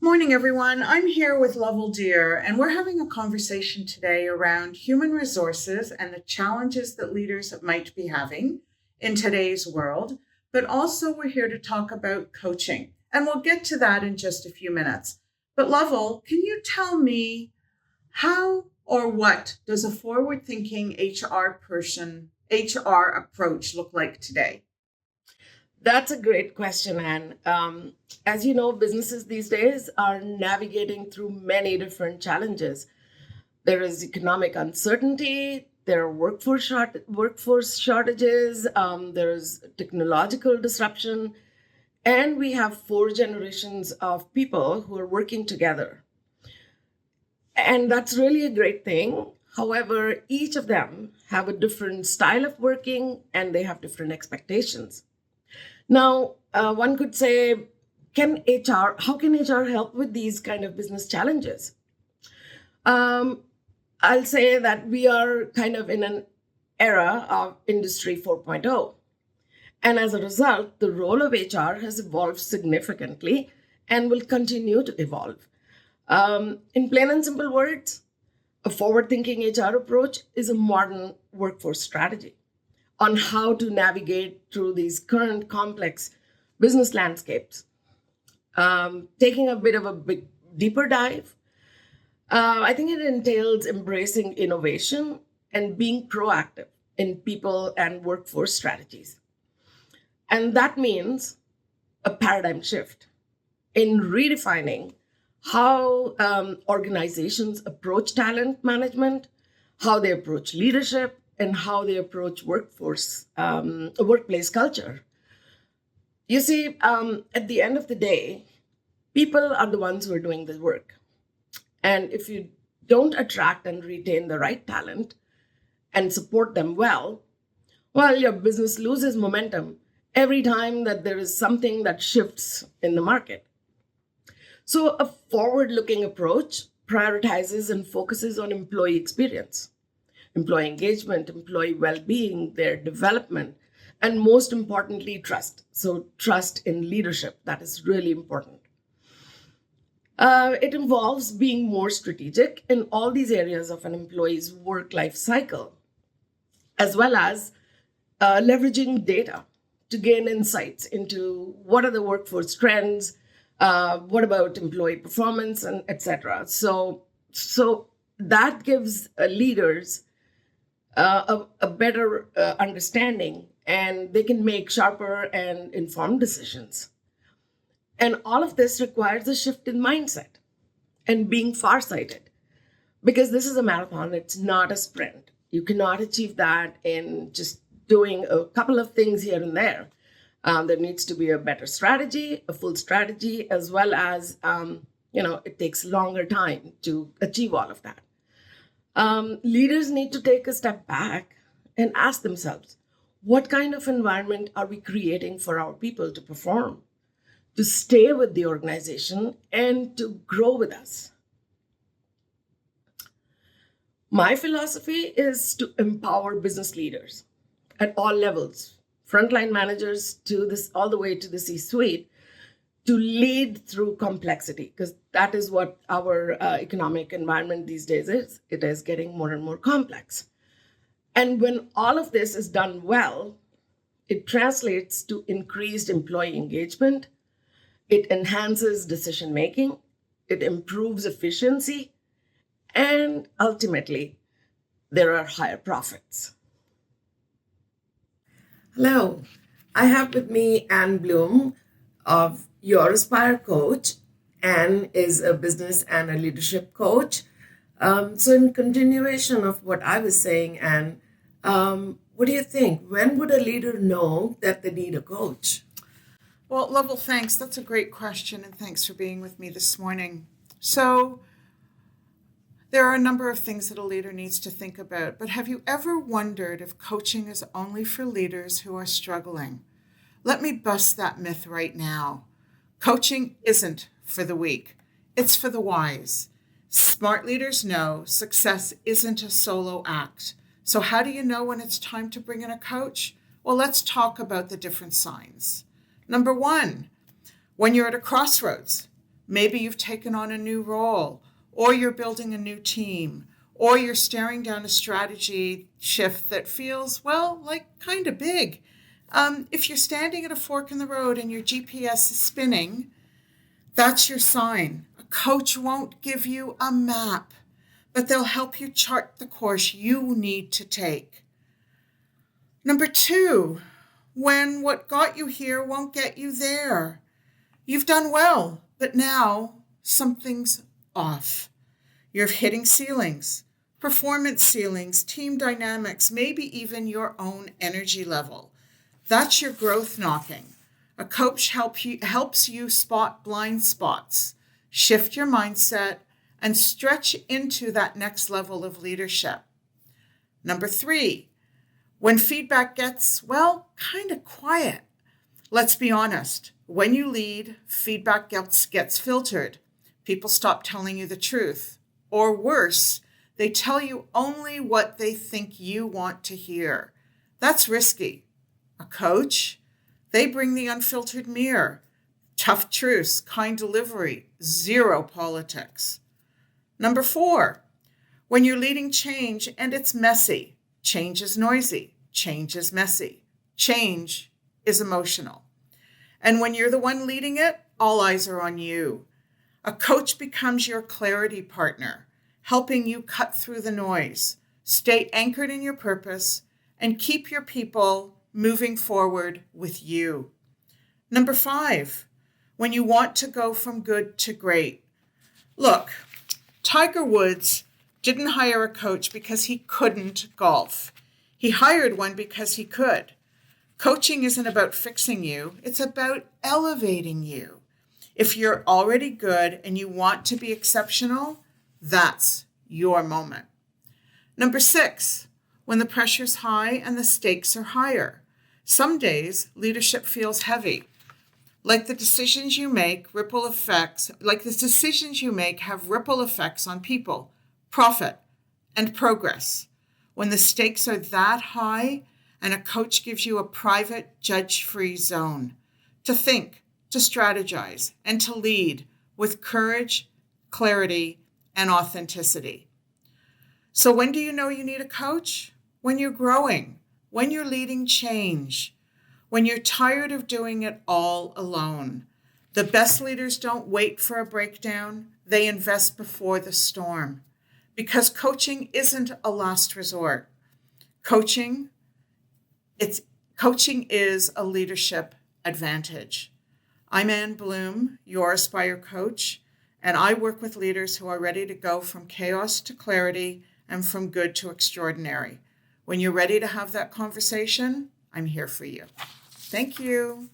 Morning, everyone. I'm here with Lovel, and we're having a conversation today around human resources and the challenges that leaders might be having in today's world. But also, we're here to talk about coaching, and we'll get to that in just a few minutes. But, Lovel, can you tell me how or what does a forward thinking HR approach look like today? That's a great question, Anne. As you know, businesses these days are navigating through many different challenges. There is economic uncertainty, there are workforce shortages, there's technological disruption, and we have four generations of people who are working together. And that's really a great thing. However, each of them have a different style of working and they have different expectations. Now, one could say, how can HR help with these kind of business challenges? Um, I'll say that we are kind of in an era of Industry 4.0. And as a result, the role of HR has evolved significantly and will continue to evolve. In plain and simple words, a forward thinking HR approach is a modern workforce strategy on how to navigate through these current complex business landscapes. Taking a bit of a big, deeper dive, I think it entails embracing innovation and being proactive in people and workforce strategies. And that means a paradigm shift in redefining how organizations approach talent management, how they approach leadership, and how they approach workplace culture. You see, at the end of the day, people are the ones who are doing the work. And if you don't attract and retain the right talent and support them well, your business loses momentum every time that there is something that shifts in the market. So, a forward looking approach prioritizes and focuses on employee experience, employee engagement, employee well being, their development, and most importantly, trust. So, trust in leadership, that is really important. It involves being more strategic in all these areas of an employee's work life cycle, as well as leveraging data to gain insights into what are the workforce trends, what about employee performance, and etc. So that gives leaders a better understanding, and they can make sharper and informed decisions. And all of this requires a shift in mindset and being farsighted, because this is a marathon, it's not a sprint. You cannot achieve that in just doing a couple of things here and there. There needs to be a better strategy, a full strategy, as well as, it takes longer time to achieve all of that. Leaders need to take a step back and ask themselves, what kind of environment are we creating for our people to perform, to stay with the organization, and to grow with us? My philosophy is to empower business leaders at all levels, frontline managers to this, all the way to the C-suite, to lead through complexity, because that is what our economic environment these days is. It is getting more and more complex. And when all of this is done well, it translates to increased employee engagement, it enhances decision making, it improves efficiency, and ultimately, there are higher profits. Hello, I have with me Anne Bloom of Your Aspire Coach. Anne is a business and a leadership coach. So, in continuation of what I was saying, Anne, what do you think? When would a leader know that they need a coach? Well, Lovel, thanks. That's a great question, and thanks for being with me this morning. So, there are a number of things that a leader needs to think about, but have you ever wondered if coaching is only for leaders who are struggling? Let me bust that myth right now. Coaching isn't for the weak, it's for the wise. Smart leaders know success isn't a solo act. So, how do you know when it's time to bring in a coach? Well, let's talk about the different signs. Number one, when you're at a crossroads, Maybe you've taken on a new role, or you're building a new team, or you're staring down a strategy shift that feels, well, like kind of big. If you're standing at a fork in the road and your GPS is spinning, that's your sign. A coach won't give you a map, but they'll help you chart the course you need to take. Number 2, when what got you here won't get you there. You've done well, but now something's off. You're hitting ceilings, performance ceilings, team dynamics, maybe even your own energy level. That's your growth knocking. A coach helps you spot blind spots, shift your mindset, and stretch into that next level of leadership. Number 3, when feedback gets, well, kind of quiet. Let's be honest. When you lead, feedback gets filtered. People stop telling you the truth. Or worse, they tell you only what they think you want to hear. That's risky. A coach, they bring the unfiltered mirror. Tough truths, kind delivery, zero politics. Number 4, when you're leading change and it's messy. Change is noisy. Change is messy. Change is emotional. And when you're the one leading it, all eyes are on you. A coach becomes your clarity partner, helping you cut through the noise, stay anchored in your purpose, and keep your people moving forward with you. Number 5, when you want to go from good to great. Look, Tiger Woods didn't hire a coach because he couldn't golf. He hired one because he could. Coaching isn't about fixing you, it's about elevating you. If you're already good and you want to be exceptional, that's your moment. Number 6, when the pressure's high and the stakes are higher. Some days, leadership feels heavy. Like the decisions you make have ripple effects on people, profit, and progress. When the stakes are that high, and a coach gives you a private, judge-free zone to think, to strategize, and to lead with courage, clarity, and authenticity. So when do you know you need a coach? When you're growing, when you're leading change, when you're tired of doing it all alone. The best leaders don't wait for a breakdown. They invest before the storm. Because coaching isn't a last resort. Coaching is a leadership advantage. I'm Ann Bloom, your Aspire coach, and I work with leaders who are ready to go from chaos to clarity and from good to extraordinary. When you're ready to have that conversation, I'm here for you. Thank you.